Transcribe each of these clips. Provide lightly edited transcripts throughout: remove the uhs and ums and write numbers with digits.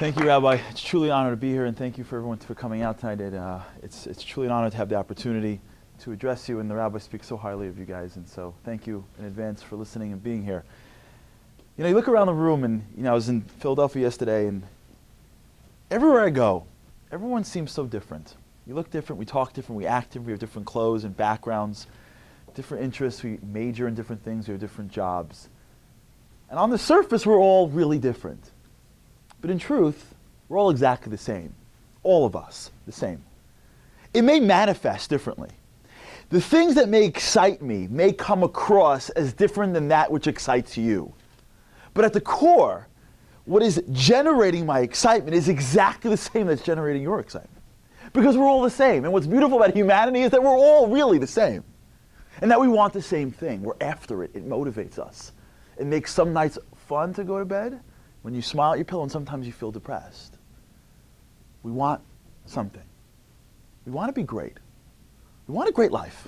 Thank you, Rabbi. It's truly an honor to be here, and thank you for everyone for coming out tonight. It's truly an honor to have the opportunity to address you, and the Rabbi speaks so highly of you guys, and so thank you in advance for listening and being here. You know, you look around the room, and I was in Philadelphia yesterday, and everywhere I go, everyone seems so different. You look different, we talk different, we act different, we have different clothes and backgrounds, different interests, we major in different things, we have different jobs. And on the surface, we're all really different. But in truth, we're all exactly the same. All of us, the same. It may manifest differently. The things that may excite me may come across as different than that which excites you. But at the core, what is generating my excitement is exactly the same that's generating your excitement. Because we're all the same. And what's beautiful about humanity is that we're all really the same. And that we want the same thing. We're after it. It motivates us. It makes some nights fun to go to bed when you smile at your pillow, and sometimes you feel depressed. We want something. We want to be great. We want a great life.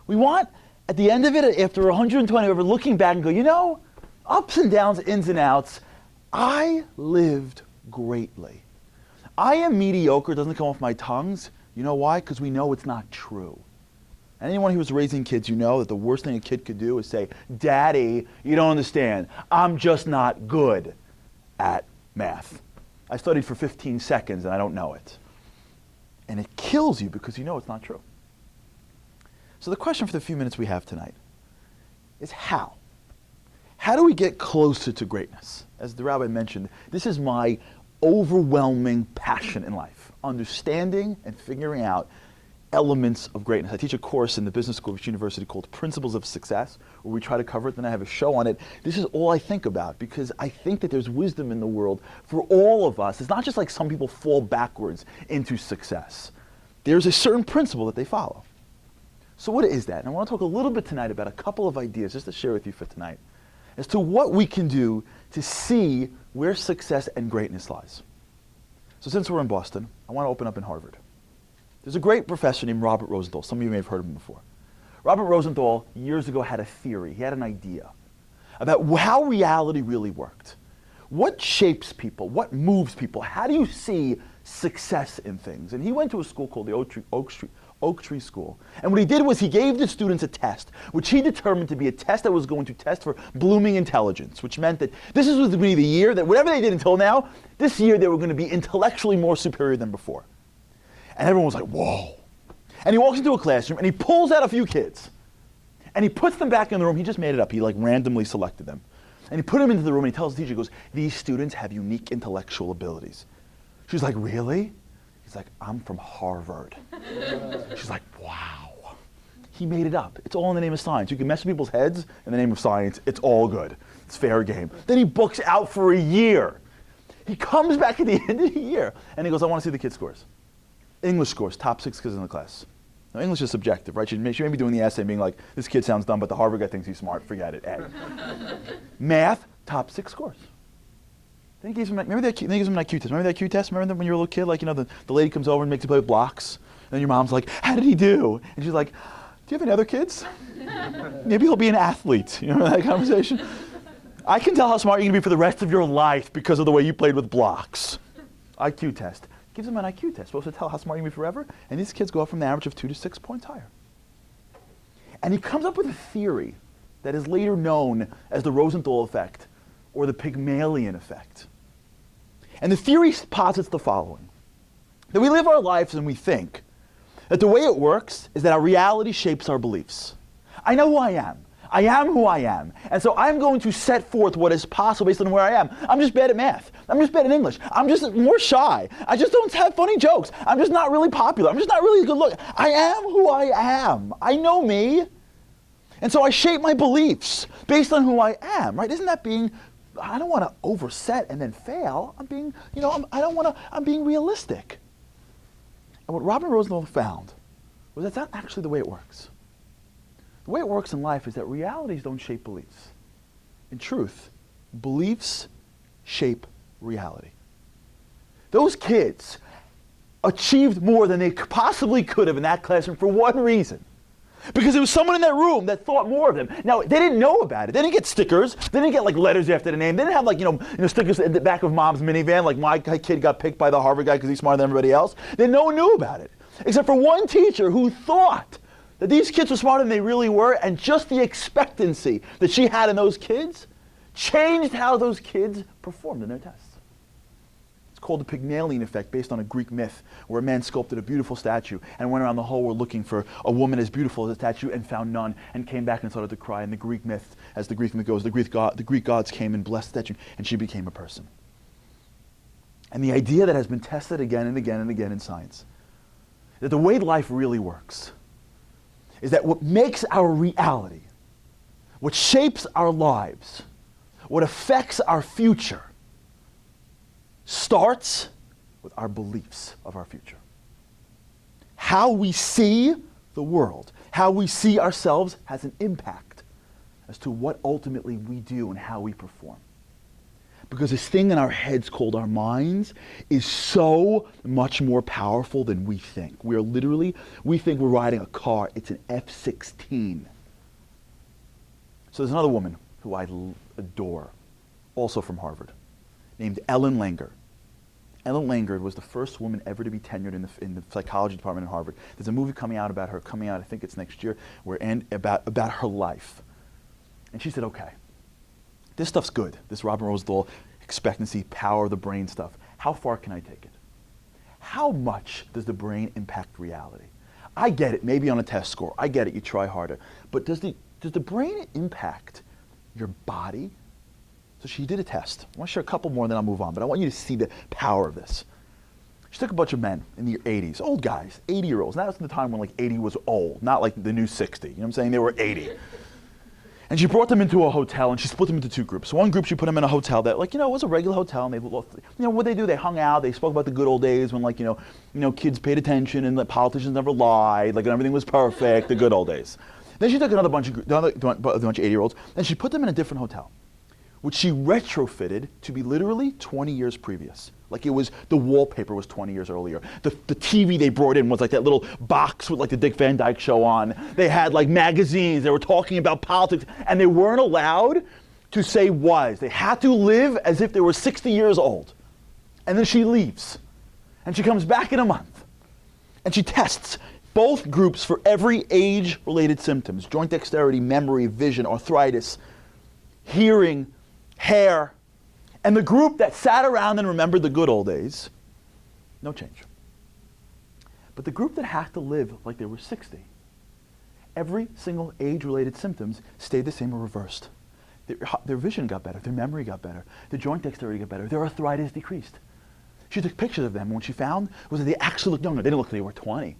We want, at the end of it, after 120, we're looking back and go, you know, ups and downs, ins and outs, I lived greatly. I am mediocre, doesn't come off my tongues. You know why? Because we know it's not true. Anyone who was raising kids, you know that the worst thing a kid could do is say, Daddy, you don't understand. I'm just not good at math. I studied for 15 seconds and I don't know it. And it kills you because you know it's not true. So the question for the few minutes we have tonight is how? How do we get closer to greatness? As the rabbi mentioned, this is my overwhelming passion in life, understanding and figuring out elements of greatness. I teach a course in the business school of University called Principles of Success, where we try to cover it, then I have a show on it. This is all I think about because I think that there's wisdom in the world for all of us. It's not just like some people fall backwards into success. There's a certain principle that they follow. So what is that? And I want to talk a little bit tonight about a couple of ideas just to share with you for tonight as to what we can do to see where success and greatness lies. So since we're in Boston, I want to open up in Harvard. There's a great professor named Robert Rosenthal. Some of you may have heard of him before. Robert Rosenthal, years ago, had a theory. He had an idea about how reality really worked. What shapes people? What moves people? How do you see success in things? And he went to a school called the Oak Tree School. And what he did was he gave the students a test, which he determined to be a test that was going to test for blooming intelligence, which meant that this was going to be the year that whatever they did until now, this year they were going to be intellectually more superior than before. And everyone was like, whoa. And he walks into a classroom and he pulls out a few kids and he puts them back in the room. He just made it up. He like randomly selected them. And he put them into the room and he tells the teacher, he goes, these students have unique intellectual abilities. She's like, really? He's like, I'm from Harvard. She's like, wow. He made it up. It's all in the name of science. You can mess with people's heads in the name of science. It's all good. It's fair game. Then he books out for a year. He comes back at the end of the year and he goes, I want to see the kids' scores. English scores, top 6 kids in the class. Now, English is subjective, right? She may be doing the essay and being like, this kid sounds dumb, but the Harvard guy thinks he's smart. Forget it, A. Math, top 6 scores. Then he gives him, remember that he gives him an IQ test. Remember that IQ test? Remember when you were a little kid? Like, you know, the lady comes over and makes you play with blocks. And your mom's like, how did he do? And she's like, do you have any other kids? Maybe he'll be an athlete. You remember that conversation? I can tell how smart you're going to be for the rest of your life because of the way you played with blocks. IQ test. Gives them an IQ test, supposed to tell how smart you can be forever, and these kids go up from the average of 2 to 6 points higher. And he comes up with a theory that is later known as the Rosenthal effect or the Pygmalion effect. And the theory posits the following: that we live our lives and we think that the way it works is that our reality shapes our beliefs. I know who I am. I am who I am. And so I'm going to set forth what is possible based on where I am. I'm just bad at math. I'm just bad at English. I'm just more shy. I just don't have funny jokes. I'm just not really popular. I'm just not really good looking. I am who I am. I know me. And so I shape my beliefs based on who I am, right? Isn't that being, I don't want to overset and then fail. I'm being, you know, I'm being realistic. And what Robert Rosenthal found was that's not actually the way it works. The way it works in life is that realities don't shape beliefs. In truth, beliefs shape reality. Those kids achieved more than they possibly could have in that classroom for one reason. Because there was someone in that room that thought more of them. Now, they didn't know about it. They didn't get stickers. They didn't get like letters after the name. They didn't have like, stickers in the back of mom's minivan, like my kid got picked by the Harvard guy because he's smarter than everybody else. Then no one knew about it. Except for one teacher who thought that these kids were smarter than they really were, and just the expectancy that she had in those kids changed how those kids performed in their tests. It's called the Pygmalion effect, based on a Greek myth where a man sculpted a beautiful statue and went around the whole world looking for a woman as beautiful as a statue and found none, and came back and started to cry. And the Greek myth, as the Greek myth goes, the Greek gods came and blessed the statue, and she became a person. And the idea that has been tested again and again and again in science, that the way life really works is that what makes our reality, what shapes our lives, what affects our future, starts with our beliefs of our future. How we see the world, how we see ourselves has an impact as to what ultimately we do and how we perform. Because this thing in our heads called our minds is so much more powerful than we think. We think we're riding a car. It's an F-16. So there's another woman who I adore, also from Harvard, named Ellen Langer. Ellen Langer was the first woman ever to be tenured in the psychology department at Harvard. There's a movie coming out about her, I think it's next year, about her life. And she said, okay, this stuff's good, this Robin Rosenthal expectancy, power of the brain stuff. How far can I take it? How much does the brain impact reality? I get it, maybe on a test score. I get it, you try harder. But does the brain impact your body? So she did a test. I want to share a couple more and then I'll move on, but I want you to see the power of this. She took a bunch of men in the 80s, old guys, 80-year-olds. That was the time when like 80 was old, not like the new 60. You know what I'm saying? They were 80. And she brought them into a hotel and she split them into two groups. So one group, she put them in a hotel that was a regular hotel, and they, what they do, they hung out, they spoke about the good old days when kids paid attention and the politicians never lied, like everything was perfect, the good old days. Then she took another bunch of 80-year-olds and she put them in a different hotel, which she retrofitted to be literally 20 years previous. Like it was, the wallpaper was 20 years earlier. The TV they brought in was like that little box with like the Dick Van Dyke Show on. They had like magazines, they were talking about politics, and they weren't allowed to say was. They had to live as if they were 60 years old. And then she leaves. And she comes back in a month. And she tests both groups for every age-related symptoms: joint dexterity, memory, vision, arthritis, hearing, hair. And the group that sat around and remembered the good old days, no change. But the group that had to live like they were 60, every single age-related symptoms stayed the same or reversed. Their vision got better, their memory got better, their joint dexterity got better, their arthritis decreased. She took pictures of them, and what she found was that they actually looked younger. They didn't look like they were 20,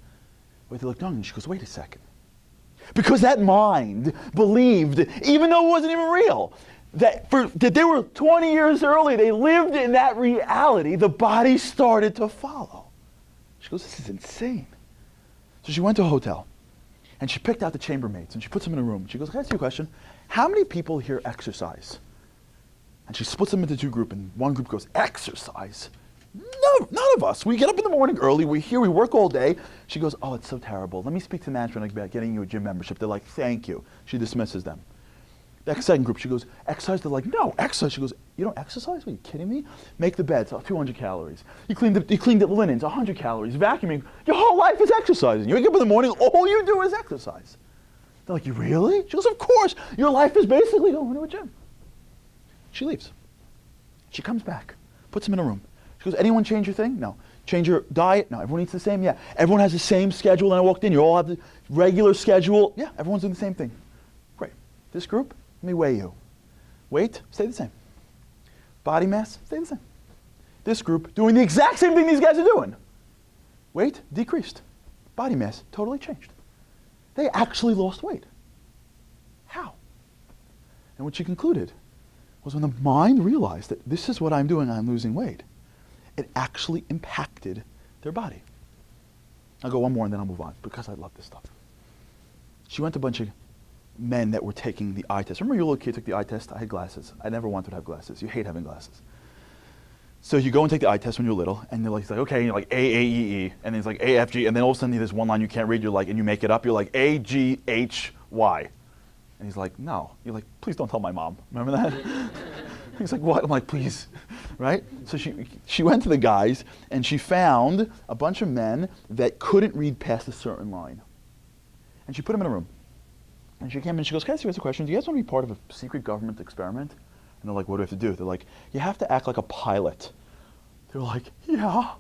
but they looked young. And she goes, wait a second. Because that mind believed, even though it wasn't even real, that they were 20 years early, they lived in that reality, the body started to follow. She goes, this is insane. So she went to a hotel, and she picked out the chambermaids, and she puts them in a room. She goes, can I ask you a question? How many people here exercise? And she splits them into two groups, and one group goes, exercise? No, none of us. We get up in the morning early, we're here, we work all day. She goes, oh, it's so terrible. Let me speak to management about getting you a gym membership. They're like, thank you. She dismisses them. The second group, she goes, exercise? They're like, no, exercise. She goes, you don't exercise? Are you kidding me? Make the beds, 200 calories. You clean the linens, 100 calories. Vacuuming, your whole life is exercising. You wake up in the morning, all you do is exercise. They're like, you really? She goes, of course. Your life is basically going to a gym. She leaves. She comes back, puts them in a room. She goes, anyone change your thing? No. Change your diet? No. Everyone eats the same? Yeah. Everyone has the same schedule. And I walked in, you all have the regular schedule. Yeah, everyone's doing the same thing. Great. This group, let me weigh you. Weight, stay the same. Body mass, stay the same. This group, doing the exact same thing these guys are doing. Weight, decreased. Body mass, totally changed. They actually lost weight. How? And what she concluded was when the mind realized that this is what I'm doing, I'm losing weight, it actually impacted their body. I'll go one more and then I'll move on because I love this stuff. She went to a bunch of men that were taking the eye test. Remember your little kid took the eye test? I had glasses. I never wanted to have glasses. You hate having glasses. So you go and take the eye test when you're little, and they're like, he's like, okay, and you're like A, A, E, E, and then it's like A, F, G, and then all of a sudden there's one line you can't read, you're like, and you make it up, you're like A, G, H, Y. And he's like, no. You're like, please don't tell my mom. Remember that? He's like, what? I'm like, please, right? So she went to the guys, and she found a bunch of men that couldn't read past a certain line. And she put them in a room. And she came in and she goes, can I ask you guys a question? Do you guys want to be part of a secret government experiment? And they're like, what do we have to do? They're like, you have to act like a pilot. They're like, yeah.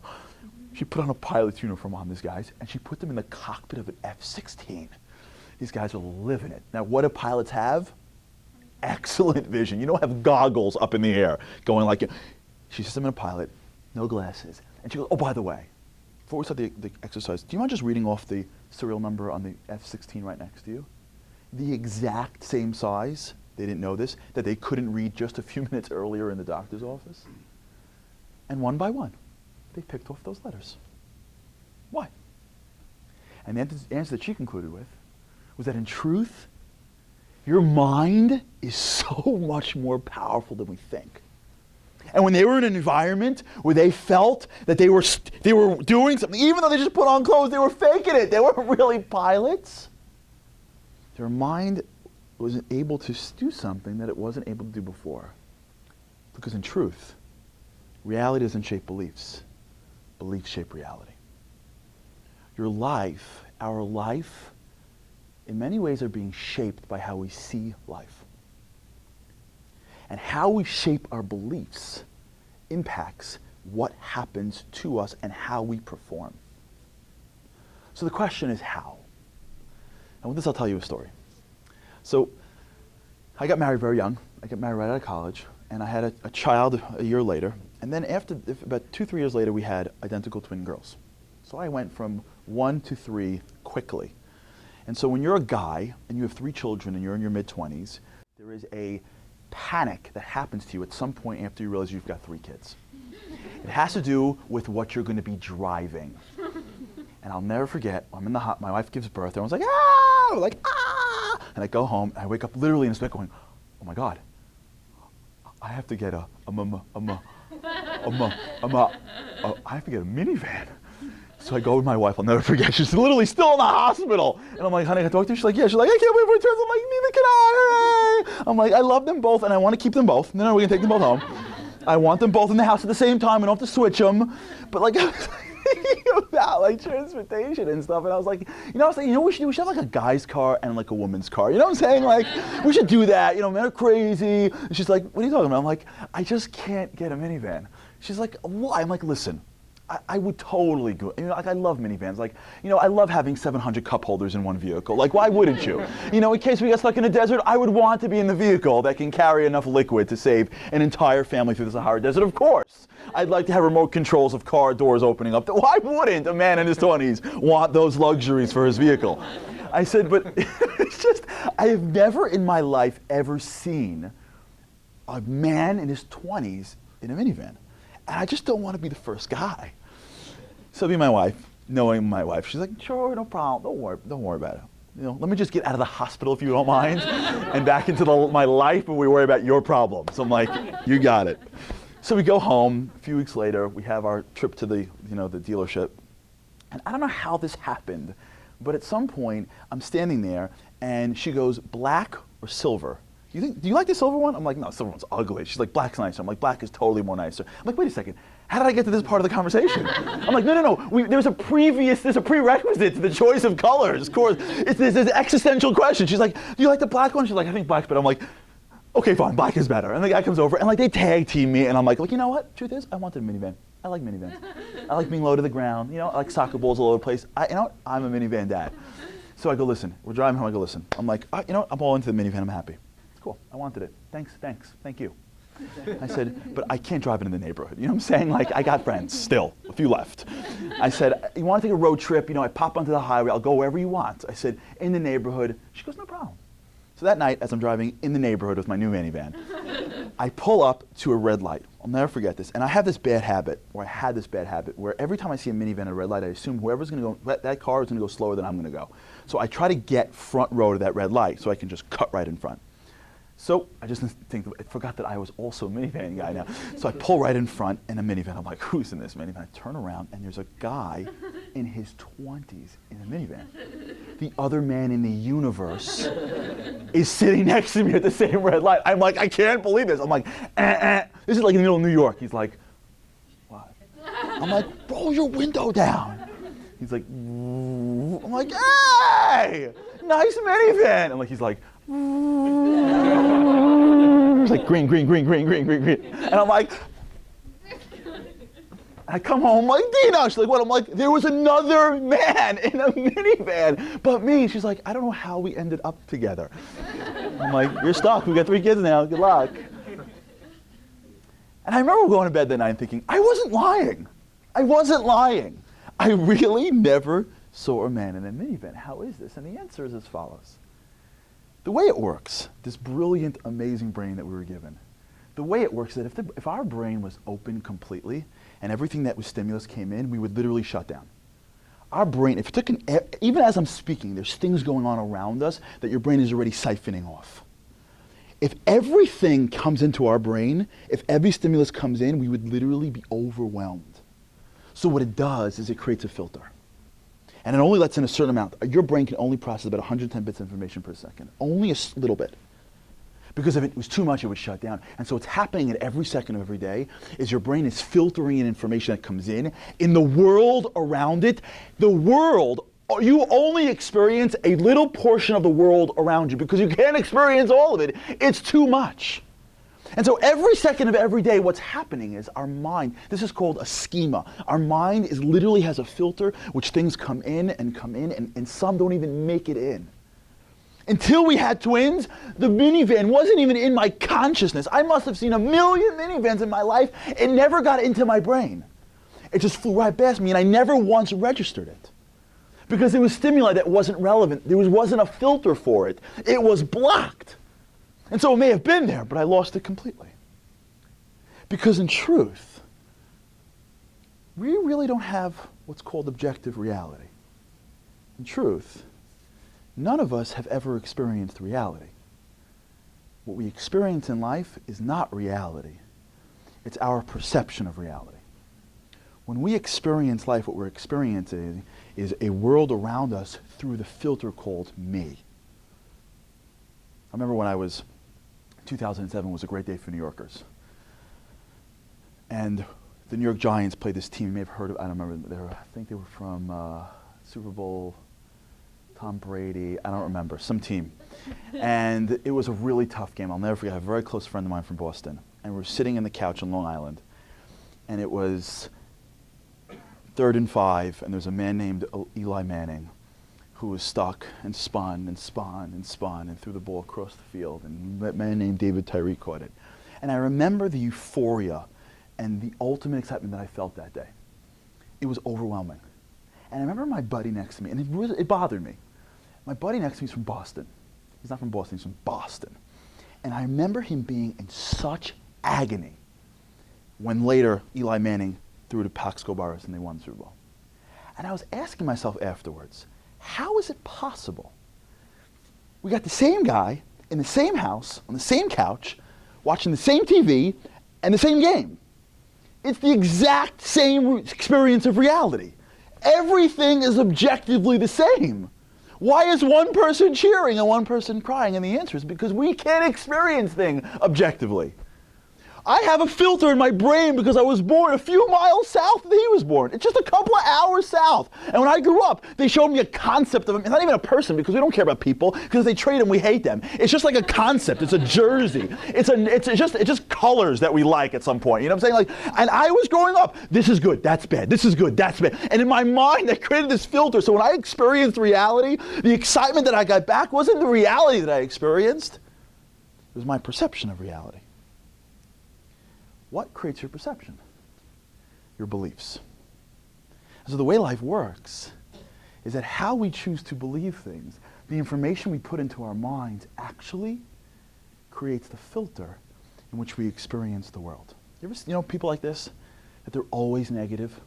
She put on a pilot's uniform on these guys, and she put them in the cockpit of an F-16. These guys are living it. Now, what do pilots have? Excellent vision. You don't have goggles up in the air going like, she sits them in a pilot, no glasses. And she goes, oh, by the way, before we start the exercise, do you mind just reading off the serial number on the F-16 right next to you? The exact same size, they didn't know this, that they couldn't read just a few minutes earlier in the doctor's office. And one by one, they picked off those letters. Why? And the answer that she concluded with was that in truth, your mind is so much more powerful than we think. And when they were in an environment where they felt that they were doing something, even though they just put on clothes, they were faking it. They weren't really pilots. Their mind wasn't able to do something that it wasn't able to do before. Because in truth, reality doesn't shape beliefs. Beliefs shape reality. Your life, our life, in many ways are being shaped by how we see life. And how we shape our beliefs impacts what happens to us and how we perform. So the question is how? And with this, I'll tell you a story. So I got married very young. I got married right out of college, and I had a child a year later. And then after about 2-3 years later, we had identical twin girls. So I went from 1 to 3 quickly. And so when you're a guy and you have 3 children and you're in your mid-20s, there is a panic that happens to you at some point after you realize you've got 3 kids. It has to do with what you're going to be driving. And I'll never forget, I'm in the my wife gives birth, everyone's like, ah! We're like, ah! And I go home, and I wake up literally in a sweat going, oh my God, I have to get I have to get a minivan. So I go with my wife, I'll never forget, she's literally still in the hospital. And I'm like, honey, can I talk to you? She's like, yeah. She's like, I can't wait for returns. I'm like, neither can I. Hooray! I'm like, I love them both, and I want to keep them both. No, we're going to take them both home. I want them both in the house at the same time. We don't have to switch them. But like, I was thinking about like transportation and stuff, and I was like, I was saying, we should have like a guy's car and like a woman's car. You know what I'm saying? Like, we should do that. Men are crazy. And she's like, what are you talking about? I'm like, I just can't get a minivan. She's like, why? I'm like, listen. I would totally go. Like I love minivans. Like, I love having 700 cup holders in one vehicle. Like, why wouldn't you? In case we got stuck in a desert, I would want to be in the vehicle that can carry enough liquid to save an entire family through the Sahara Desert. Of course. I'd like to have remote controls of car doors opening up. Why wouldn't a man in his 20s want those luxuries for his vehicle? I said, but it's just, I have never in my life ever seen a man in his 20s in a minivan. And I just don't want to be the first guy. So be my wife, knowing my wife, she's like, sure, no problem, don't worry about it. Let me just get out of the hospital if you don't mind, and back into my life, and we worry about your problems. So I'm like, you got it. So we go home. A few weeks later, we have our trip to the dealership, and I don't know how this happened, but at some point I'm standing there, and she goes, black or silver? Do you like the silver one? I'm like, no, silver one's ugly. She's like, black's nicer. I'm like, black is totally more nicer. I'm like, wait a second. How did I get to this part of the conversation? I'm like, no. There's a prerequisite to the choice of colors. Of course, it's this existential question. She's like, do you like the black one? She's like, I think black's better. I'm like, okay, fine, black is better. And the guy comes over, and like they tag team me, and I'm like, you know what? Truth is, I wanted a minivan. I like minivans. I like being low to the ground. I like soccer balls all over the place. I'm a minivan dad. So I go, listen. We're driving home. I go, listen. I'm like, I'm all into the minivan. I'm happy. Cool, I wanted it. Thanks, thank you. I said, but I can't drive it in the neighborhood. You know what I'm saying? Like, I got friends still, a few left. I said, you want to take a road trip? I pop onto the highway. I'll go wherever you want. I said, in the neighborhood. She goes, no problem. So that night, as I'm driving in the neighborhood with my new minivan, I pull up to a red light. I'll never forget this. And I had this bad habit where every time I see a minivan at a red light, I assume whoever's going to go, that car is going to go slower than I'm going to go. So I try to get front row to that red light so I can just cut right in front. So I just I forgot that I was also a minivan guy now. So I pull right in front in a minivan. I'm like, who's in this minivan? I turn around and there's a guy in his 20s in a minivan. The other man in the universe is sitting next to me at the same red light. I'm like, I can't believe this. I'm like, This is like in the middle of New York. He's like, what? I'm like, roll your window down. He's like, I'm like, hey, nice minivan. And like, he's like, it's like green. And I'm like, I come home like, Dina. She's like, what? I'm like, there was another man in a minivan but me. She's like, I don't know how we ended up together. I'm like, you're stuck. We got 3 kids now. Good luck. And I remember going to bed that night and thinking, I wasn't lying. I really never saw a man in a minivan. How is this? And the answer is as follows. The way it works, this brilliant, amazing brain that we were given, the way it works is that if our brain was open completely and everything that was stimulus came in, we would literally shut down. Our brain, if it took even as I'm speaking, there's things going on around us that your brain is already siphoning off. If everything comes into our brain, if every stimulus comes in, we would literally be overwhelmed. So what it does is it creates a filter. And it only lets in a certain amount. Your brain can only process about 110 bits of information per second. Only a little bit. Because if it was too much, it would shut down. And so what's happening at every second of every day is your brain is filtering in information that comes in the world around it. The world, you only experience a little portion of the world around you because you can't experience all of it. It's too much. And so every second of every day, what's happening is our mind, this is called a schema. Our mind literally has a filter which things come in, and some don't even make it in. Until we had twins, the minivan wasn't even in my consciousness. I must have seen 1 million minivans in my life. It never got into my brain. It just flew right past me, and I never once registered it. Because it was stimuli that wasn't relevant. There wasn't a filter for it. It was blocked. And so it may have been there, but I lost it completely. Because in truth, we really don't have what's called objective reality. In truth, none of us have ever experienced reality. What we experience in life is not reality. It's our perception of reality. When we experience life, what we're experiencing is a world around us through the filter called me. I remember when 2007 was a great day for New Yorkers. And the New York Giants played this team. You may have heard of, I don't remember, I think they were from Super Bowl, Tom Brady, I don't remember, some team. And it was a really tough game. I'll never forget, I have a very close friend of mine from Boston. And we were sitting in the couch on Long Island. And it was 3rd and 5, and there's a man named Eli Manning who was stuck and spun and threw the ball across the field, and a man named David Tyree caught it. And I remember the euphoria and the ultimate excitement that I felt that day. It was overwhelming. And I remember my buddy next to me, and it bothered me. My buddy next to me is from Boston. He's not from Boston, he's from Boston. And I remember him being in such agony when later Eli Manning threw to Paxco Barris and they won the Super Bowl. And I was asking myself afterwards, how is it possible? We got the same guy in the same house, on the same couch, watching the same TV and the same game. It's the exact same experience of reality. Everything is objectively the same. Why is one person cheering and one person crying? And the answer is because we can't experience things objectively. I have a filter in my brain because I was born a few miles south than he was born. It's just a couple of hours south. And when I grew up, they showed me a concept of him. It's not even a person because we don't care about people. Because they trade them, we hate them. It's just like a concept. It's a jersey. It's just colors that we like at some point. You know what I'm saying? And I was growing up, this is good, that's bad. This is good, that's bad. And in my mind, I created this filter. So when I experienced reality, the excitement that I got back wasn't the reality that I experienced. It was my perception of reality. What creates your perception? Your beliefs. So the way life works is that how we choose to believe things, the information we put into our minds actually creates the filter in which we experience the world. You ever know people like this? That they're always negative?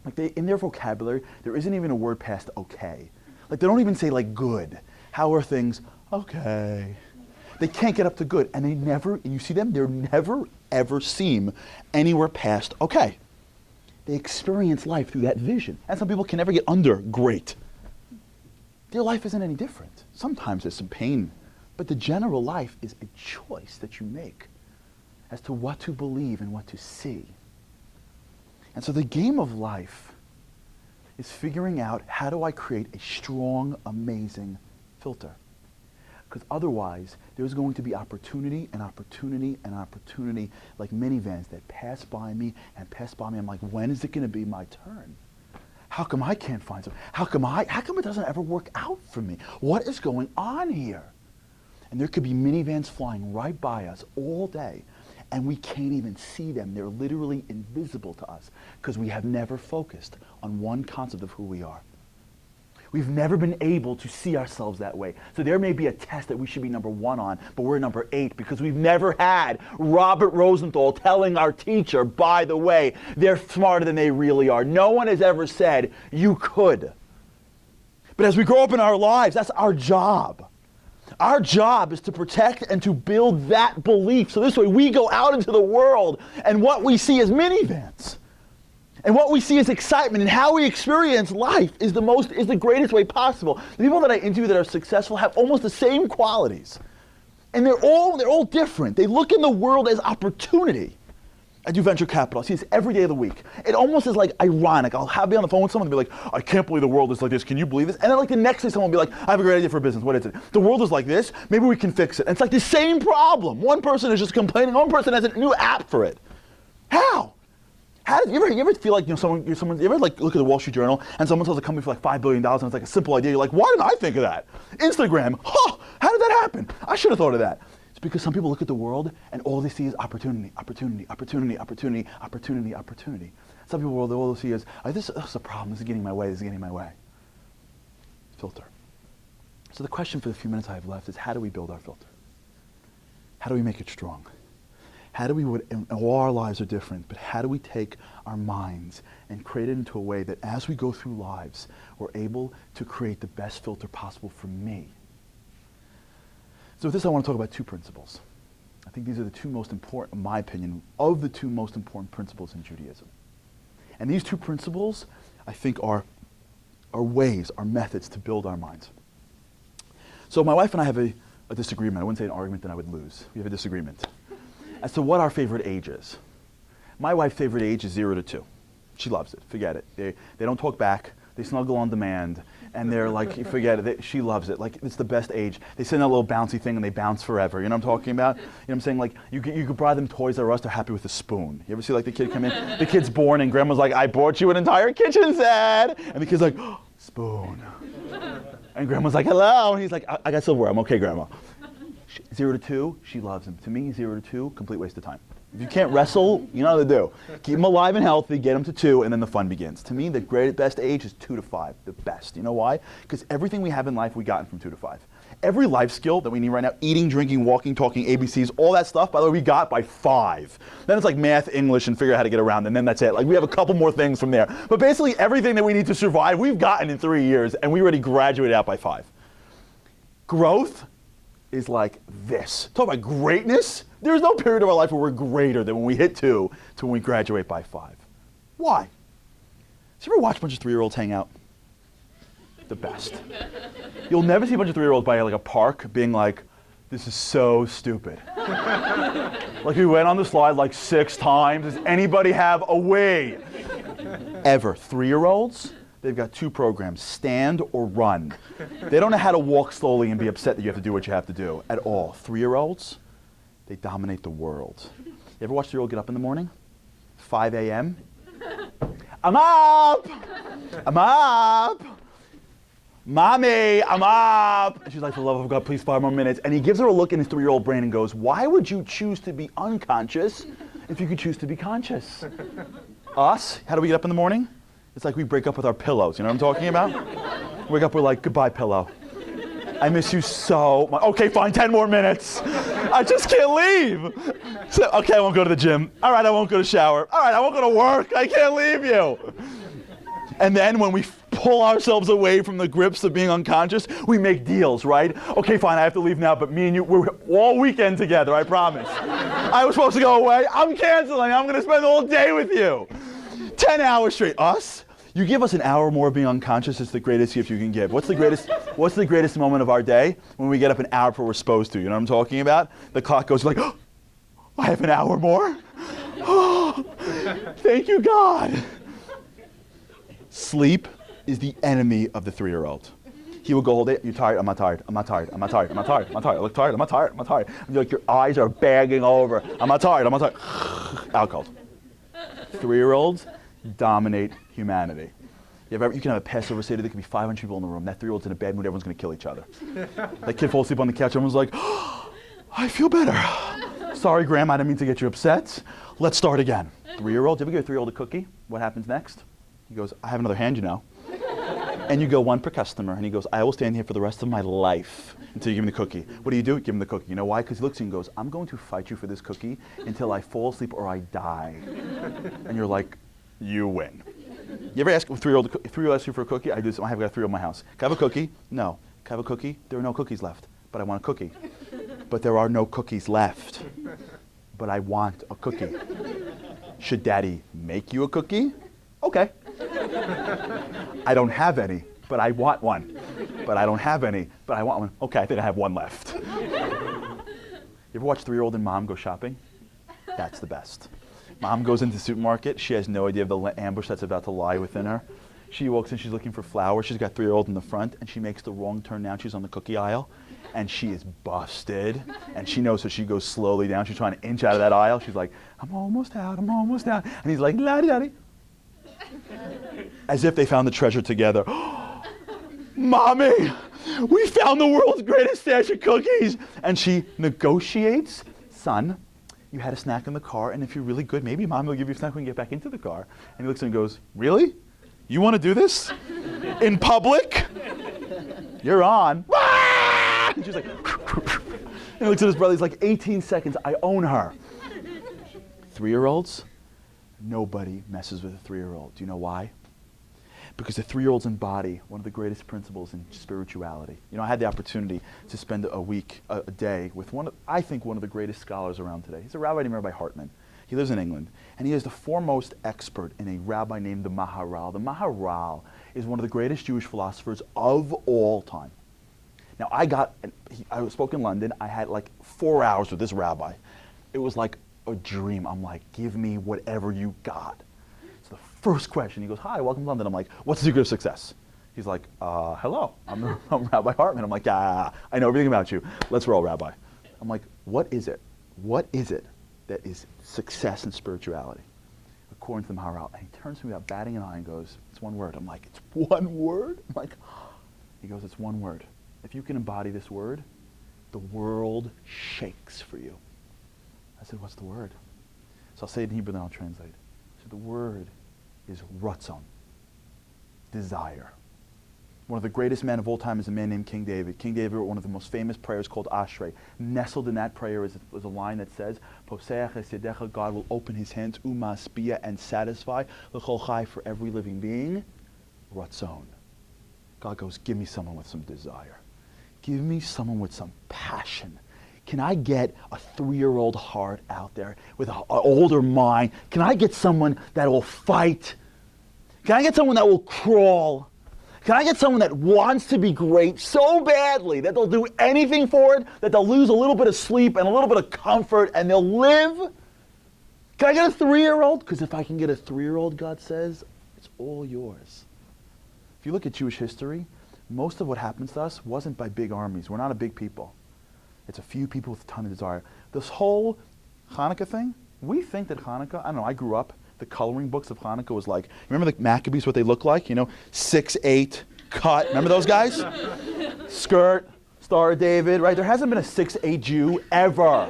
Like in their vocabulary, there isn't even a word past okay. Like they don't even say like good. How are things? Okay. They can't get up to good. And you see them, they never, ever seem anywhere past okay. They experience life through that vision. And some people can never get under great. Their life isn't any different. Sometimes there's some pain, but the general life is a choice that you make as to what to believe and what to see. And so the game of life is figuring out, how do I create a strong, amazing filter? Because otherwise, there's going to be opportunity and opportunity and opportunity, like minivans that pass by me and pass by me. I'm like, when is it going to be my turn? How come I can't find some? How come it doesn't ever work out for me? What is going on here? And there could be minivans flying right by us all day, and we can't even see them. They're literally invisible to us because we have never focused on one concept of who we are. We've never been able to see ourselves that way. So there may be a test that we should be number 1 on, but we're number 8 because we've never had Robert Rosenthal telling our teacher, by the way, they're smarter than they really are. No one has ever said, you could. But as we grow up in our lives, that's our job. Our job is to protect and to build that belief. So this way we go out into the world and what we see is minivans. And what we see is excitement, and how we experience life is the greatest way possible. The people that I interview that are successful have almost the same qualities. And they're all different. They look in the world as opportunity. I do venture capital. I see this every day of the week. It almost is like ironic. I'll be on the phone with someone and be like, I can't believe the world is like this. Can you believe this? And then like the next day someone will be like, I have a great idea for a business. What is it? The world is like this. Maybe we can fix it. And it's like the same problem. One person is just complaining. One person has a new app for it. How? You ever feel like you ever like look at the Wall Street Journal and someone sells a company for like $5 billion and it's like a simple idea. You're like, why didn't I think of that? Instagram. Huh, how did that happen? I should have thought of that. It's because some people look at the world and all they see is opportunity, opportunity, opportunity, opportunity, opportunity, opportunity. Some people all they see is, this is a problem. This is getting in my way. This is getting in my way. Filter. So the question for the few minutes I have left is, how do we build our filter? How do we make it strong? How do we, and all our lives are different, but how do we take our minds and create it into a way that as we go through lives, we're able to create the best filter possible for me? So with this, I want to talk about 2 principles. I think these are the 2 most important, in my opinion, of the 2 most important principles in Judaism. And these 2 principles, I think, are ways, are methods to build our minds. So my wife and I have a disagreement. I wouldn't say an argument, then I would lose. We have a disagreement as to what our favorite age is. My wife's favorite age is 0 to 2. She loves it. Forget it. They don't talk back. They snuggle on demand. And they're like, forget it. She loves it. Like, it's the best age. They sit in that little bouncy thing and they bounce forever. You know what I'm talking about? You know what I'm saying? Like, you could buy them Toys R Us. They're happy with a spoon. You ever see like the kid come in? The kid's born and grandma's like, I bought you an entire kitchen set. And the kid's like, oh, spoon. And grandma's like, hello. And he's like, I got silverware. I'm okay, grandma. 0 to 2, she loves him. To me, 0 to 2, complete waste of time. If you can't wrestle, you know what to do. Keep them alive and healthy, get them to 2, and then the fun begins. To me, the best age is 2 to 5, the best. You know why? Because everything we have in life, we gotten from 2 to 5. Every life skill that we need right now, eating, drinking, walking, talking, ABCs, all that stuff, by the way, we got by 5. Then it's like math, English, and figure out how to get around, and then that's it. Like, we have a couple more things from there. But basically, everything that we need to survive, we've gotten in 3 years, and we already graduated out by 5. Growth is like this. Talk about greatness. There's no period of our life where we're greater than when we hit 2 to when we graduate by 5. Why? So you ever watch a bunch of 3-year-olds hang out? The best. You'll never see a bunch of 3-year-olds by like a park being like, this is so stupid. Like we went on the slide like 6 times. Does anybody have a way? Ever. 3-year-olds? They've got 2 programs, stand or run. They don't know how to walk slowly and be upset that you have to do what you have to do at all. 3-year-olds, they dominate the world. You ever watch the 3-year-old get up in the morning? 5 a.m. I'm up! I'm up! Mommy, I'm up! And she's like, for the love of God, please 5 more minutes. And he gives her a look in his 3-year-old brain and goes, why would you choose to be unconscious if you could choose to be conscious? Us, how do we get up in the morning? It's like we break up with our pillows, you know what I'm talking about? Wake up, we're like, goodbye, pillow. I miss you so much. Okay, fine, 10 more minutes. I just can't leave. So, okay, I won't go to the gym. All right, I won't go to shower. All right, I won't go to work. I can't leave you. And then when we pull ourselves away from the grips of being unconscious, we make deals, right? Okay, fine, I have to leave now, but me and you, we're all weekend together, I promise. I was supposed to go away. I'm canceling. I'm going to spend the whole day with you. 10 hours straight. Us? You give us an hour more of being unconscious, it's the greatest gift you can give. What's the greatest moment of our day? When we get up an hour before we're supposed to. You know what I'm talking about? The clock goes like, oh, I have an hour more? Oh, thank you, God. Sleep is the enemy of the 3-year-old. He will go all day, you're tired, I'm not tired, I'm not tired, I'm not tired, I'm not tired, I'm not tired, I look tired, I'm not tired, I'm not tired. And you're like, your eyes are bagging over. I'm not tired, I'm not tired. Out cold. 3-year-olds dominate humanity. You can have a Passover Seder, there could be 500 people in the room. That 3-year-old's in a bad mood, everyone's going to kill each other. That kid falls asleep on the couch, everyone's like, oh, I feel better. Sorry, Graham, I didn't mean to get you upset. Let's start again. 3-year-old, you ever give a 3-year-old a cookie? What happens next? He goes, I have another hand, you know. And you go, one per customer. And he goes, I will stand here for the rest of my life until you give me the cookie. What do? Give him the cookie. You know why? Because he looks at you and goes, I'm going to fight you for this cookie until I fall asleep or I die. And you're like, you win. You ever ask a 3-year-old, if 3-year-old asks you for a cookie? I do this. I have got a 3-year-old in my house. Can I have a cookie? No. Can I have a cookie? There are no cookies left. But I want a cookie. But there are no cookies left. But I want a cookie. Should Daddy make you a cookie? Okay. I don't have any, but I want one. But I don't have any, but I want one. Okay, I think I have one left. You ever watch 3-year-old and mom go shopping? That's the best. Mom goes into the supermarket. She has no idea of the ambush that's about to lie within her. She walks in, she's looking for flour. She's got 3-year-old in the front, and she makes the wrong turn now. She's on the cookie aisle, and she is busted. And she knows, so she goes slowly down. She's trying to inch out of that aisle. She's like, I'm almost out, I'm almost out. And he's like, la-di-da-di. As if they found the treasure together. Mommy, we found the world's greatest stash of cookies. And she negotiates, son, you had a snack in the car, and if you're really good, maybe Mom will give you a snack when you get back into the car. And he looks at him and goes, really? You want to do this? In public? You're on. And she's like, and he looks at his brother, he's like, 18 seconds, I own her. 3-year-olds, nobody messes with a 3-year-old. Do you know why? Because the 3-year-olds embody one of the greatest principles in spirituality. You know, I had the opportunity to spend a day with I think one of the greatest scholars around today. He's a rabbi named Rabbi Hartman. He lives in England, and he is the foremost expert in a rabbi named the Maharal. The Maharal is one of the greatest Jewish philosophers of all time. Now, I spoke in London. I had like 4 hours with this rabbi. It was like a dream. I'm like, give me whatever you got. The first question, he goes, hi, welcome to London. I'm like, what's the secret of success? He's like, hello, I'm Rabbi Hartman. I'm like, I know everything about you. Let's roll, Rabbi. I'm like, what is it? What is it that is success in spirituality? According to the Maharal. And he turns to me without batting an eye and goes, it's one word. I'm like, it's one word? I'm like, he goes, it's one word. If you can embody this word, the world shakes for you. I said, what's the word? So I'll say it in Hebrew, then I'll translate. So the word is ratzon, desire. One of the greatest men of all time is a man named King David. King David wrote one of the most famous prayers called Ashrei. Nestled in that prayer is a line that says, Poseach es yedecha, God will open his hands, umasbia, and satisfy, l'chol chai, for every living being, ratzon. God goes, give me someone with some desire. Give me someone with some passion. Can I get a 3-year-old heart out there with an older mind? Can I get someone that will fight? Can I get someone that will crawl? Can I get someone that wants to be great so badly that they'll do anything for it, that they'll lose a little bit of sleep and a little bit of comfort and they'll live? Can I get a 3-year-old? Because if I can get a 3-year-old, God says, it's all yours. If you look at Jewish history, most of what happens to us wasn't by big armies. We're not a big people. It's a few people with a ton of desire. This whole Hanukkah thing, we think that Hanukkah, I don't know, I grew up, the coloring books of Hanukkah was like, remember the Maccabees, what they look like? 6'8", cut. Remember those guys? Skirt, Star of David, right? There hasn't been a 6'8" Jew ever.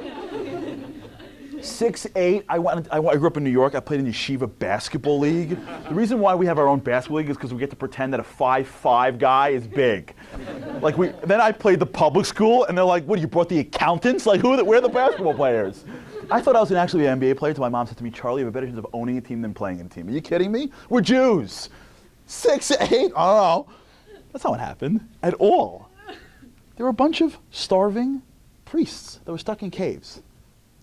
6'8", I grew up in New York. I played in Yeshiva Basketball League. The reason why we have our own basketball league is because we get to pretend that a 5'5" guy is big. Then I played the public school, and they're like, what, you brought the accountants? Like, where are the basketball players? I thought I was going to actually be an NBA player until my mom said to me, Charlie, you have a better chance of owning a team than playing in a team. Are you kidding me? We're Jews. 6, 8, I don't know. That's not what happened at all. There were a bunch of starving priests that were stuck in caves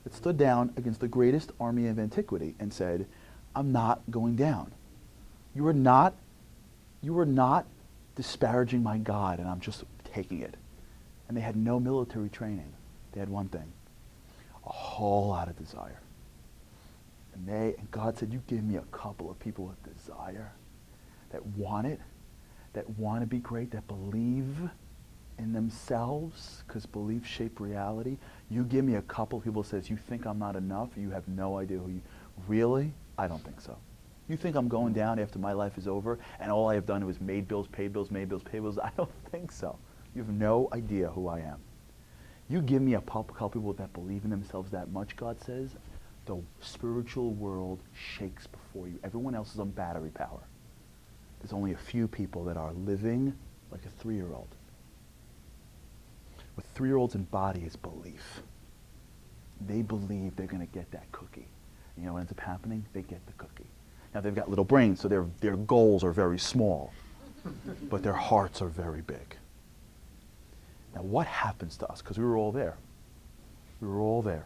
that stood down against the greatest army of antiquity and said, I'm not going down. You are not disparaging my God, and I'm just taking it. And they had no military training. They had one thing, a whole lot of desire. And God said, you give me a couple of people with desire that want it, that want to be great, that believe in themselves, because beliefs shape reality. You give me a couple of people that says, you think I'm not enough, you have no idea who you... Really? I don't think so. You think I'm going down after my life is over and all I have done was made bills, paid bills, made bills, paid bills? I don't think so. You have no idea who I am. You give me a couple people that believe in themselves that much, God says, the spiritual world shakes before you. Everyone else is on battery power. There's only a few people that are living like a 3-year-old. What 3-year-olds embody is belief. They believe they're going to get that cookie. You know what ends up happening? They get the cookie. Now they've got little brains, so their goals are very small, but their hearts are very big. Now what happens to us? Because we were all there. We were all there.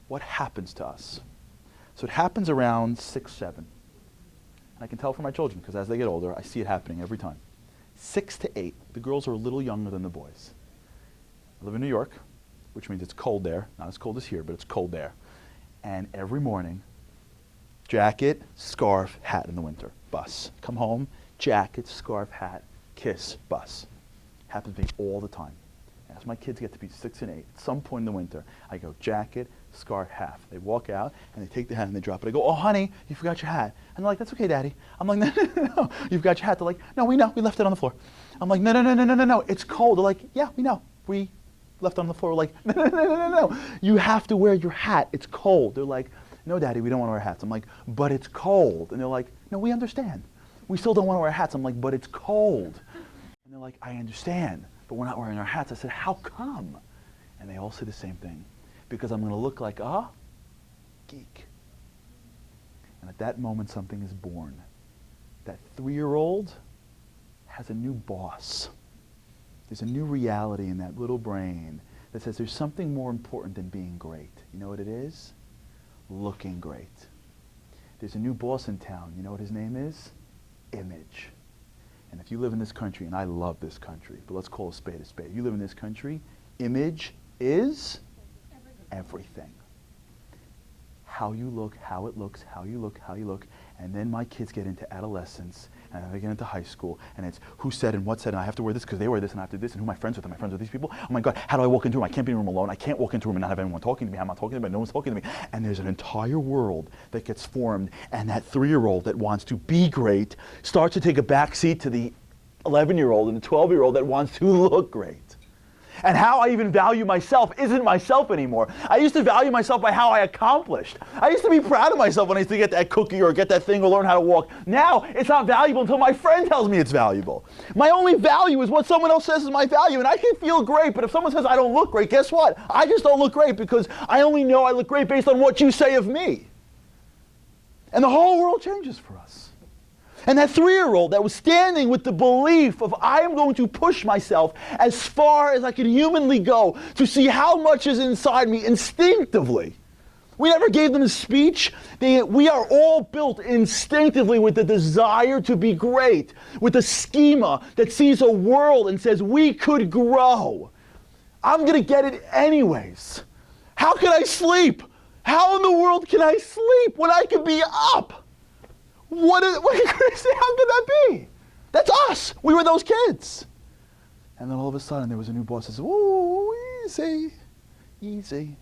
What happens to us? So it happens around 6, 7. And I can tell from my children, because as they get older, I see it happening every time. 6 to 8, the girls are a little younger than the boys. I live in New York, which means it's cold there. Not as cold as here, but it's cold there. And every morning, jacket, scarf, hat in the winter, bus. Come home, jacket, scarf, hat, kiss, bus. Happens to me all the time. As my kids get to be 6 and 8, at some point in the winter, I go jacket, scarf, hat. They walk out and they take the hat and they drop it. I go, oh honey, you forgot your hat. And they're like, that's okay, Daddy. I'm like, no, you've got your hat. They're like, no, we know, we left it on the floor. I'm like, no, it's cold. They're like, yeah, we know, we left it on the floor. We're like, no, you have to wear your hat. It's cold. They're like, no, Daddy, we don't want to wear hats. I'm like, but it's cold. And they're like, no, we understand. We still don't want to wear hats. I'm like, but it's cold. And they're like, I understand, but we're not wearing our hats. I said, how come? And they all say the same thing. Because I'm going to look like a geek. And at that moment, something is born. That 3-year-old has a new boss. There's a new reality in that little brain that says there's something more important than being great. You know what it is? Looking great. There's a new boss in town. You know what his name is? Image. And if you live in this country, and I love this country, but let's call a spade a spade. You live in this country, image is everything. How you look, how it looks, how you look, how you look. And then my kids get into adolescence, and then they get into high school, and it's who said and what said, and I have to wear this because they wear this, and I have to do this, and who am I friends with? Am I friends with these people? Oh my God, how do I walk into a room? I can't be in a room alone. I can't walk into a room and not have anyone talking to me. I'm not talking to me, no one's talking to me. And there's an entire world that gets formed, and that 3-year-old that wants to be great starts to take a back seat to the 11-year-old and the 12-year-old that wants to look great. And how I even value myself isn't myself anymore. I used to value myself by how I accomplished. I used to be proud of myself when I used to get that cookie or get that thing or learn how to walk. Now, it's not valuable until my friend tells me it's valuable. My only value is what someone else says is my value, and I can feel great, but if someone says I don't look great, guess what? I just don't look great because I only know I look great based on what you say of me. And the whole world changes for us. And that 3-year-old that was standing with the belief of I am going to push myself as far as I can humanly go to see how much is inside me instinctively. We never gave them a speech. We are all built instinctively with the desire to be great, with a schema that sees a world and says we could grow. I'm going to get it anyways. How can I sleep? How in the world can I sleep when I can be up? What how could that be? That's us. We were those kids. And then all of a sudden there was a new boss that says, "Ooh, easy, easy.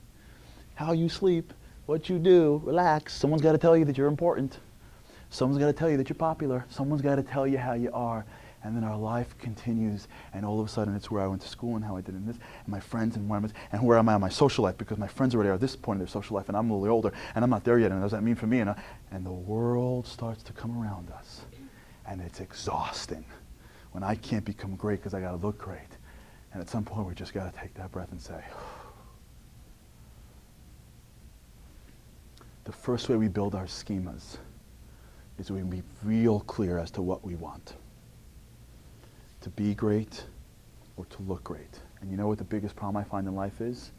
How you sleep, what you do, relax. Someone's got to tell you that you're important. Someone's got to tell you that you're popular. Someone's got to tell you how you are." And then our life continues, and all of a sudden it's where I went to school and how I did in this, and my friends and where am I on my social life, because my friends are already at this point in their social life, and I'm a little older, and I'm not there yet, and what does that mean for me? And the world starts to come around us, and it's exhausting when I can't become great because I got to look great. And at some point we just got to take that breath and say, the first way we build our schemas is we can be real clear as to what we want. To be great or to look great. And you know what the biggest problem I find in life is?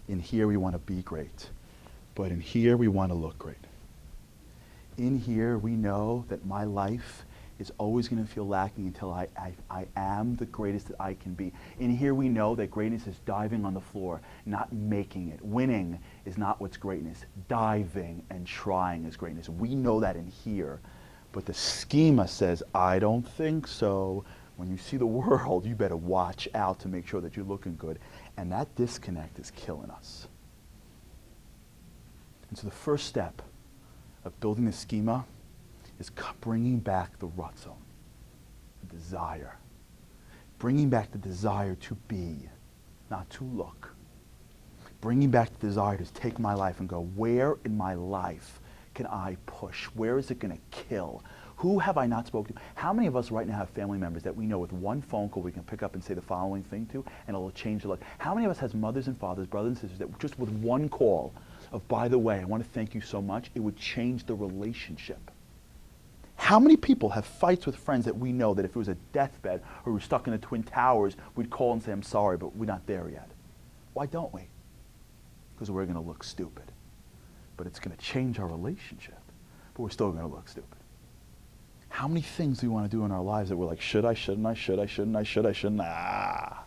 In here we want to be great, but in here we want to look great. In here we know that my life is always going to feel lacking until I am the greatest that I can be. In here we know that greatness is diving on the floor, not making it. Winning is not what's greatness. Diving and trying is greatness. We know that in here. But the schema says, I don't think so. When you see the world, you better watch out to make sure that you're looking good. And that disconnect is killing us. And so the first step of building the schema is bringing back the rut zone, the desire. Bringing back the desire to be, not to look. Bringing back the desire to take my life and go, where in my life can I push? Where is it going to kill? Who have I not spoken to? How many of us right now have family members that we know with one phone call we can pick up and say the following thing to, and it'll change their life? How many of us has mothers and fathers, brothers and sisters, that just with one call of, by the way, I want to thank you so much, it would change the relationship? How many people have fights with friends that we know that if it was a deathbed or we were stuck in the Twin Towers, we'd call and say, I'm sorry, but we're not there yet? Why don't we? Because we're going to look stupid. But it's going to change our relationship, but we're still going to look stupid. How many things do we want to do in our lives that we're like, should I, shouldn't I, should I, shouldn't I, should I, shouldn't I?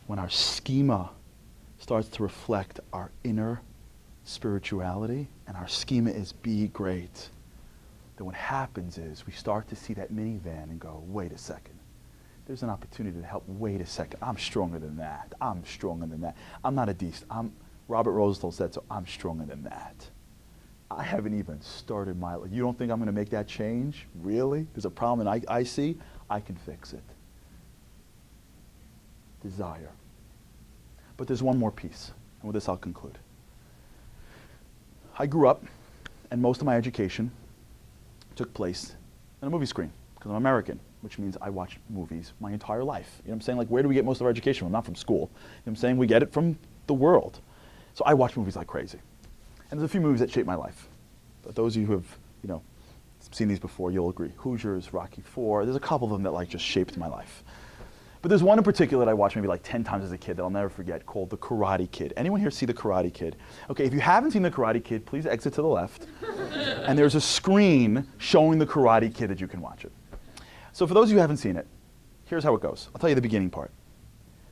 When our schema starts to reflect our inner spirituality, and our schema is be great, then what happens is we start to see that minivan and go, wait a second. There's an opportunity to help. Wait a second. I'm stronger than that. I'm stronger than that. I'm not a beast. Robert Rosenthal said so. I'm stronger than that. I haven't even started my life. You don't think I'm going to make that change? Really? There's a problem and I see? I can fix it. Desire. But there's one more piece, and with this I'll conclude. I grew up, and most of my education took place in a movie screen, because I'm American, which means I watch movies my entire life. You know what I'm saying? Like, where do we get most of our education from? Not from school. You know what I'm saying? We get it from the world. So I watch movies like crazy. And there's a few movies that shaped my life. But those of you who have, seen these before, you'll agree. Hoosiers, Rocky IV, there's a couple of them that like just shaped my life. But there's one in particular that I watched maybe like 10 times as a kid that I'll never forget, called The Karate Kid. Anyone here see The Karate Kid? Okay, if you haven't seen The Karate Kid, please exit to the left. And there's a screen showing The Karate Kid that you can watch it. So for those of you who haven't seen it, here's how it goes. I'll tell you the beginning part.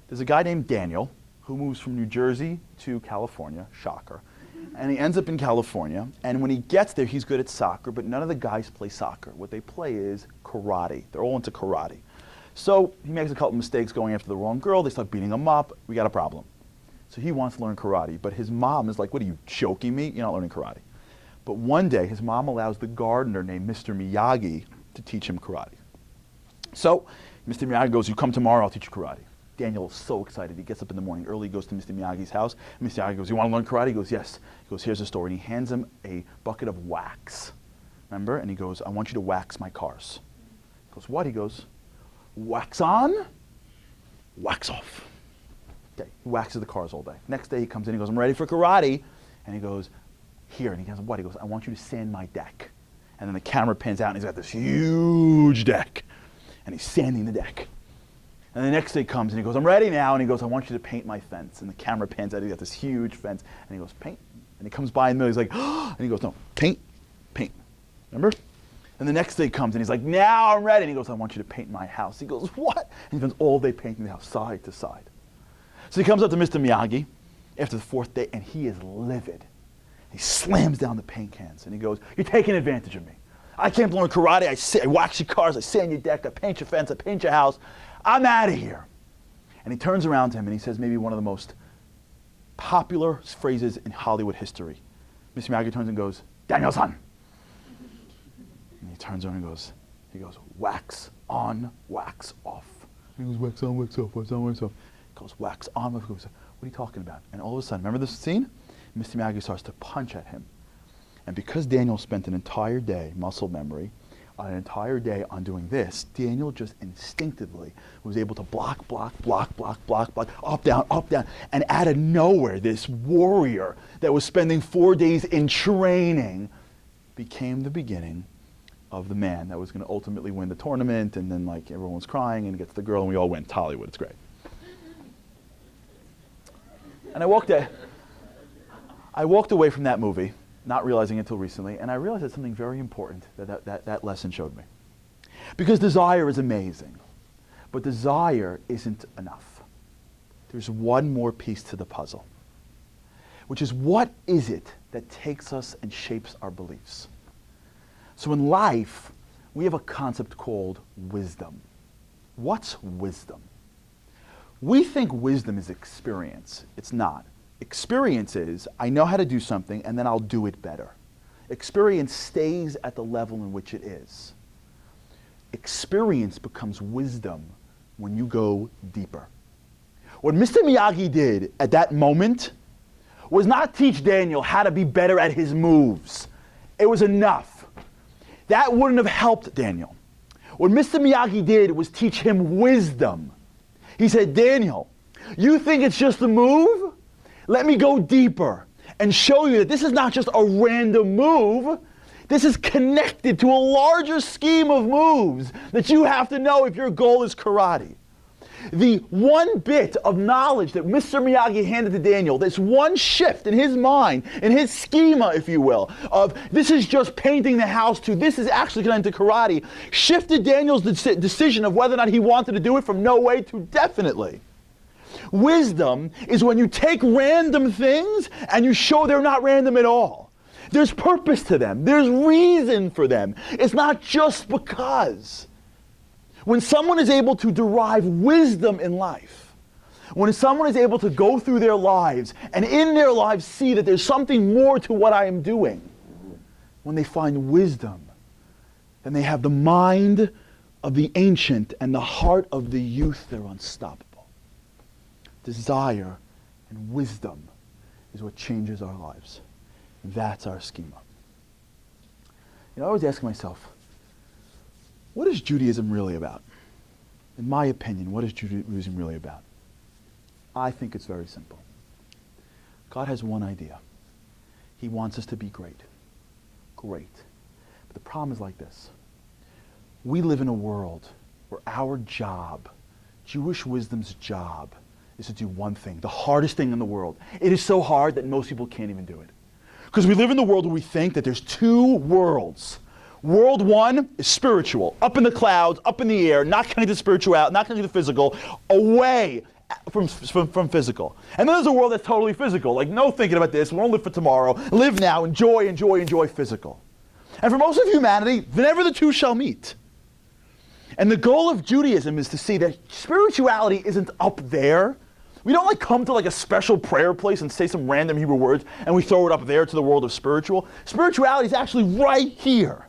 There's a guy named Daniel who moves from New Jersey to California, shocker. And he ends up in California, and when he gets there, he's good at soccer, but none of the guys play soccer. What they play is karate. They're all into karate. So he makes a couple mistakes going after the wrong girl. They start beating him up. We got a problem. So he wants to learn karate, but his mom is like, what are you, joking me? You're not learning karate. But one day, his mom allows the gardener named Mr. Miyagi to teach him karate. So Mr. Miyagi goes, you come tomorrow, I'll teach you karate. Daniel is so excited. He gets up in the morning early, goes to Mr. Miyagi's house. And Mr. Miyagi goes, you want to learn karate? He goes, yes. He goes, here's the story. And he hands him a bucket of wax. Remember? And he goes, I want you to wax my cars. He goes, what? He goes, wax on, wax off. Okay, he waxes the cars all day. Next day he comes in, he goes, I'm ready for karate. And he goes, here. And he goes, what? He goes, I want you to sand my deck. And then the camera pans out and he's got this huge deck. And he's sanding the deck. And the next day comes and he goes, I'm ready now. And he goes, I want you to paint my fence. And the camera pans out, he's got this huge fence. And he goes, paint. And he comes by in the middle, he's like, oh, and he goes, no, paint, paint. Remember? And the next day comes and he's like, now I'm ready. And he goes, I want you to paint my house. He goes, what? And he spends all day painting the house, side to side. So he comes up to Mr. Miyagi after the fourth day and he is livid. He slams down the paint cans and he goes, you're taking advantage of me. I came to learn karate, I wax your cars, I sand your deck, I paint your fence, I paint your house. I'm out of here. And he turns around to him and he says maybe one of the most popular phrases in Hollywood history. Mr. Miyagi turns and goes, Daniel-san. And he turns around and he goes, wax on, wax off. And he goes, wax on, wax off, wax on, wax off. He goes, wax on, wax off. What are you talking about? And all of a sudden, remember this scene? Mr. Miyagi starts to punch at him. And because Daniel spent an entire day, muscle memory, an entire day on doing this, Daniel just instinctively was able to block, block, block, block, block, block, up, down, and out of nowhere, this warrior that was spending 4 days in training became the beginning of the man that was going to ultimately win the tournament, and then like everyone was crying and gets the girl and we all win. It's Hollywood, it's great. And I walked away from that movie, not realizing it until recently, and I realized that something very important that lesson showed me. Because desire is amazing, but desire isn't enough. There's one more piece to the puzzle, which is, what is it that takes us and shapes our beliefs? So in life, we have a concept called wisdom. What's wisdom? We think wisdom is experience. It's not. Experience is, I know how to do something and then I'll do it better. Experience stays at the level in which it is. Experience becomes wisdom when you go deeper. What Mr. Miyagi did at that moment was not teach Daniel how to be better at his moves. It was enough. That wouldn't have helped Daniel. What Mr. Miyagi did was teach him wisdom. He said, Daniel, you think it's just a move? Let me go deeper and show you that this is not just a random move. This is connected to a larger scheme of moves that you have to know if your goal is karate. The one bit of knowledge that Mr. Miyagi handed to Daniel, this one shift in his mind, in his schema, if you will, of this is just painting the house to this is actually connected to karate, shifted Daniel's decision of whether or not he wanted to do it from no way to definitely. Wisdom is when you take random things and you show they're not random at all. There's purpose to them. There's reason for them. It's not just because. When someone is able to derive wisdom in life, when someone is able to go through their lives and in their lives see that there's something more to what I am doing, when they find wisdom, then they have the mind of the ancient and the heart of the youth. They're unstoppable. Desire and wisdom is what changes our lives. And that's our schema. You know, I always ask myself, what is Judaism really about? In my opinion, what is Judaism really about? I think it's very simple. God has one idea. He wants us to be great. Great. But the problem is like this. We live in a world where our job, Jewish wisdom's job, is to do one thing, the hardest thing in the world. It is so hard that most people can't even do it. Because we live in the world where we think that there's two worlds. World one is spiritual, up in the clouds, up in the air, not connected to spirituality, not connected to physical, away from physical. And then there's a world that's totally physical, like no thinking about this, we won't live for tomorrow, live now, enjoy physical. And for most of humanity, never the two shall meet. And the goal of Judaism is to see that spirituality isn't up there. We don't like come to like a special prayer place and say some random Hebrew words and we throw it up there to the world of spiritual. Spirituality is actually right here.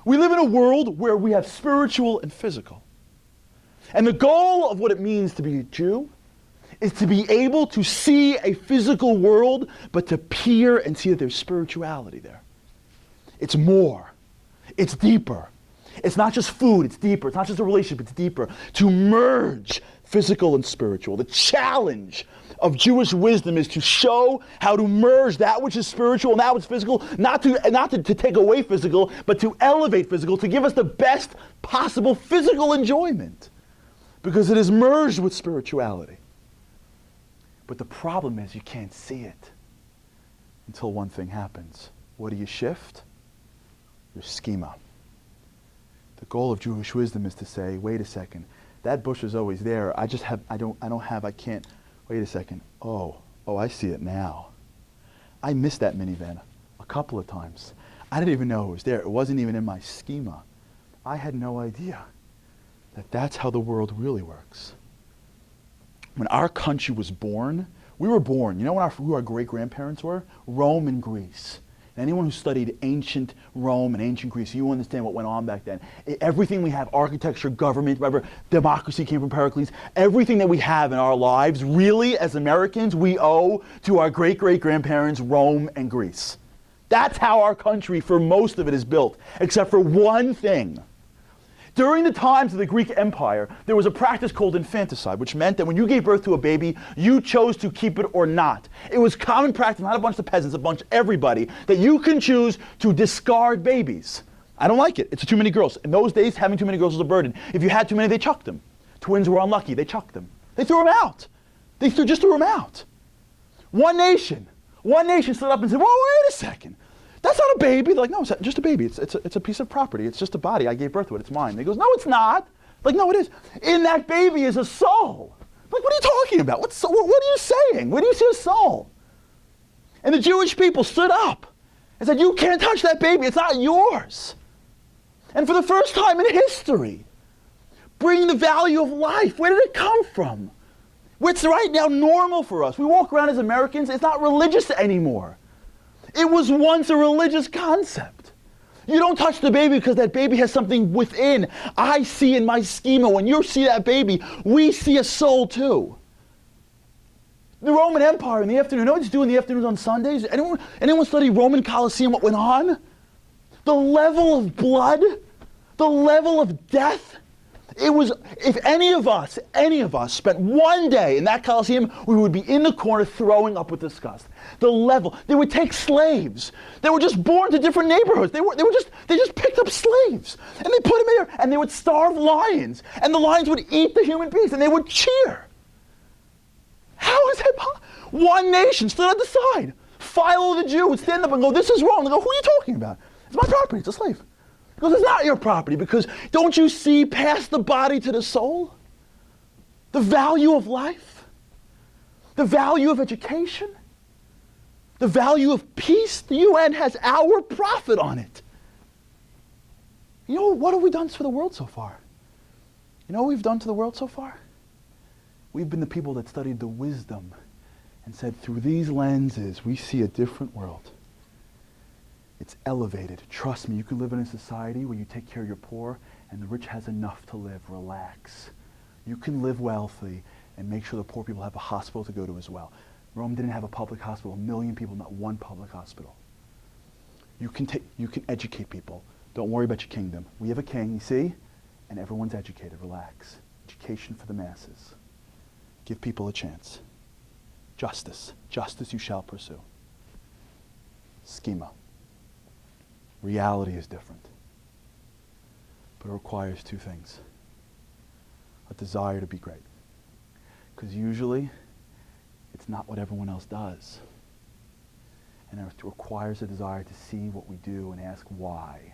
We live in a world where we have spiritual and physical. And the goal of what it means to be a Jew is to be able to see a physical world, but to peer and see that there's spirituality there. It's more. It's deeper. It's not just food, it's deeper. It's not just a relationship, it's deeper. To merge physical and spiritual. The challenge of Jewish wisdom is to show how to merge that which is spiritual and that which is physical, not to take away physical, but to elevate physical, to give us the best possible physical enjoyment. Because it is merged with spirituality. But the problem is you can't see it until one thing happens. What do you shift? Your schema. The goal of Jewish wisdom is to say, wait a second, that bush is always there. I can't. Wait a second. Oh, I see it now. I missed that minivan a couple of times. I didn't even know it was there. It wasn't even in my schema. I had no idea that that's how the world really works. When our country was born, we were born, you know who our great-grandparents were? Rome and Greece. Anyone who studied ancient Rome and ancient Greece, you understand what went on back then. Everything we have, architecture, government, remember, democracy came from Pericles. Everything that we have in our lives, really, as Americans, we owe to our great-great-grandparents, Rome and Greece. That's how our country, for most of it, is built, except for one thing. During the times of the Greek Empire, there was a practice called infanticide, which meant that when you gave birth to a baby, you chose to keep it or not. It was common practice, not a bunch of peasants, a bunch of everybody, that you can choose to discard babies. I don't like it. It's too many girls. In those days, having too many girls was a burden. If you had too many, they chucked them. Twins were unlucky. They chucked them. They threw them out. Just threw them out. One nation stood up and said, well, wait a second. That's not a baby. They're like, no, it's just a baby. It's a piece of property. It's just a body. I gave birth to it. It's mine. He goes, no, it's not. Like, no, it is. In that baby is a soul. Like, what are you talking about? What are you saying? Where do you see a soul? And the Jewish people stood up and said, you can't touch that baby. It's not yours. And for the first time in history, bringing the value of life. Where did it come from? It's right now normal for us. We walk around as Americans. It's not religious anymore. It was once a religious concept. You don't touch the baby because that baby has something within. I see in my schema, when you see that baby, we see a soul too. The Roman Empire in the afternoon, you know what it's doing in the afternoons on Sundays? Anyone study Roman Colosseum, what went on? The level of blood, the level of death. It was, if any of us spent one day in that Colosseum, we would be in the corner throwing up with disgust. The level, they would take slaves. They were just born to different neighborhoods. They just picked up slaves. And they put them in there, and they would starve lions. And the lions would eat the human beings, and they would cheer. How is that possible? One nation stood at the side. Philo the Jew would stand up and go, this is wrong. They go, who are you talking about? It's my property, it's a slave. Because it's not your property, because don't you see past the body to the soul? The value of life? The value of education? The value of peace? The UN has our profit on it. You know, what have we done for the world so far? You know what we've done to the world so far? We've been the people that studied the wisdom and said, through these lenses, we see a different world. It's elevated. Trust me, you can live in a society where you take care of your poor and the rich has enough to live. Relax. You can live wealthy and make sure the poor people have a hospital to go to as well. Rome didn't have a public hospital. 1 million people, not one public hospital. You can educate people. Don't worry about your kingdom. We have a king, you see? And everyone's educated. Relax. Education for the masses. Give people a chance. Justice. Justice you shall pursue. Schema. Reality is different. But it requires two things. A desire to be great. Because usually, it's not what everyone else does. And it requires a desire to see what we do and ask why.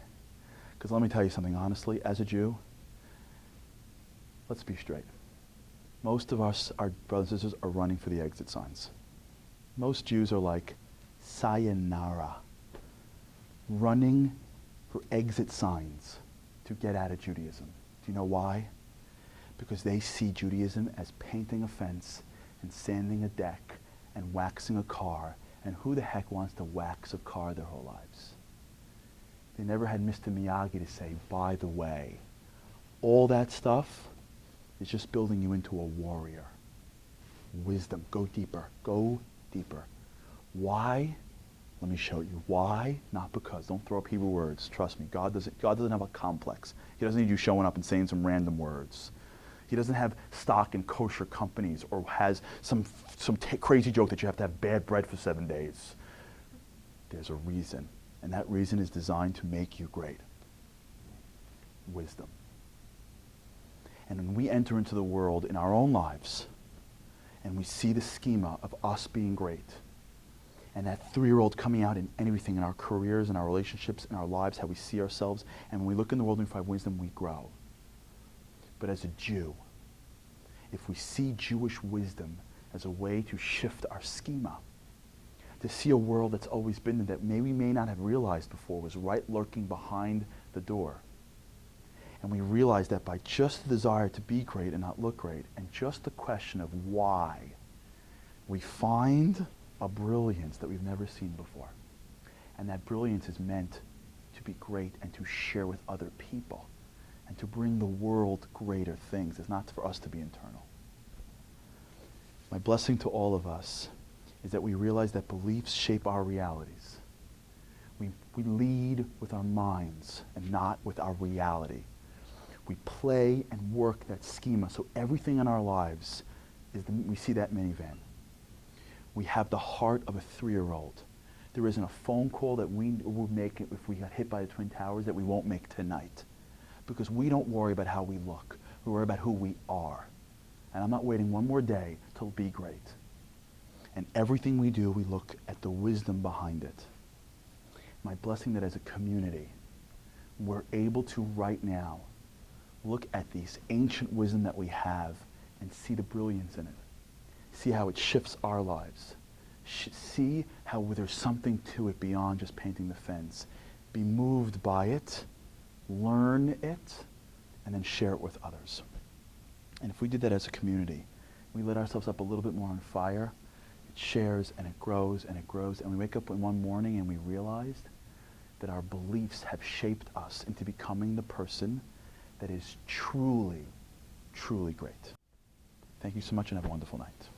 Because let me tell you something honestly, as a Jew, let's be straight. Most of us, our brothers and sisters, are running for the exit signs. Most Jews are like, sayonara. Running for exit signs to get out of Judaism. Do you know why? Because they see Judaism as painting a fence and sanding a deck and waxing a car, and who the heck wants to wax a car their whole lives? They never had Mr. Miyagi to say, by the way, all that stuff is just building you into a warrior. Wisdom, go deeper, go deeper. Why? Let me show you. Why? Not because. Don't throw up Hebrew words. Trust me, God doesn't have a complex. He doesn't need you showing up and saying some random words. He doesn't have stock in kosher companies or has some crazy joke that you have to have bad bread for 7 days. There's a reason, and that reason is designed to make you great. Wisdom. And when we enter into the world in our own lives, and we see the schema of us being great, and that 3-year-old coming out in everything, in our careers, in our relationships, in our lives, how we see ourselves, and when we look in the world and we find wisdom, we grow. But as a Jew, if we see Jewish wisdom as a way to shift our schema, to see a world that's always been there that we may not have realized before was right lurking behind the door, and we realize that by just the desire to be great and not look great, and just the question of why, we find a brilliance that we've never seen before. And that brilliance is meant to be great and to share with other people and to bring the world greater things. It's not for us to be internal. My blessing to all of us is that we realize that beliefs shape our realities. We lead with our minds and not with our reality. we play and work that schema. So everything in our lives we see that minivan. We have the heart of a 3-year-old. There isn't a phone call that we would make if we got hit by the Twin Towers that we won't make tonight. Because we don't worry about how we look. We worry about who we are. And I'm not waiting one more day to be great. And everything we do, we look at the wisdom behind it. My blessing that as a community, we're able to right now look at these ancient wisdom that we have and see the brilliance in it. See how it shifts our lives. See how there's something to it beyond just painting the fence. Be moved by it, learn it, and then share it with others. And if we did that as a community, we lit ourselves up a little bit more on fire, it shares and it grows and it grows, and we wake up one morning and we realized that our beliefs have shaped us into becoming the person that is truly, truly great. Thank you so much and have a wonderful night.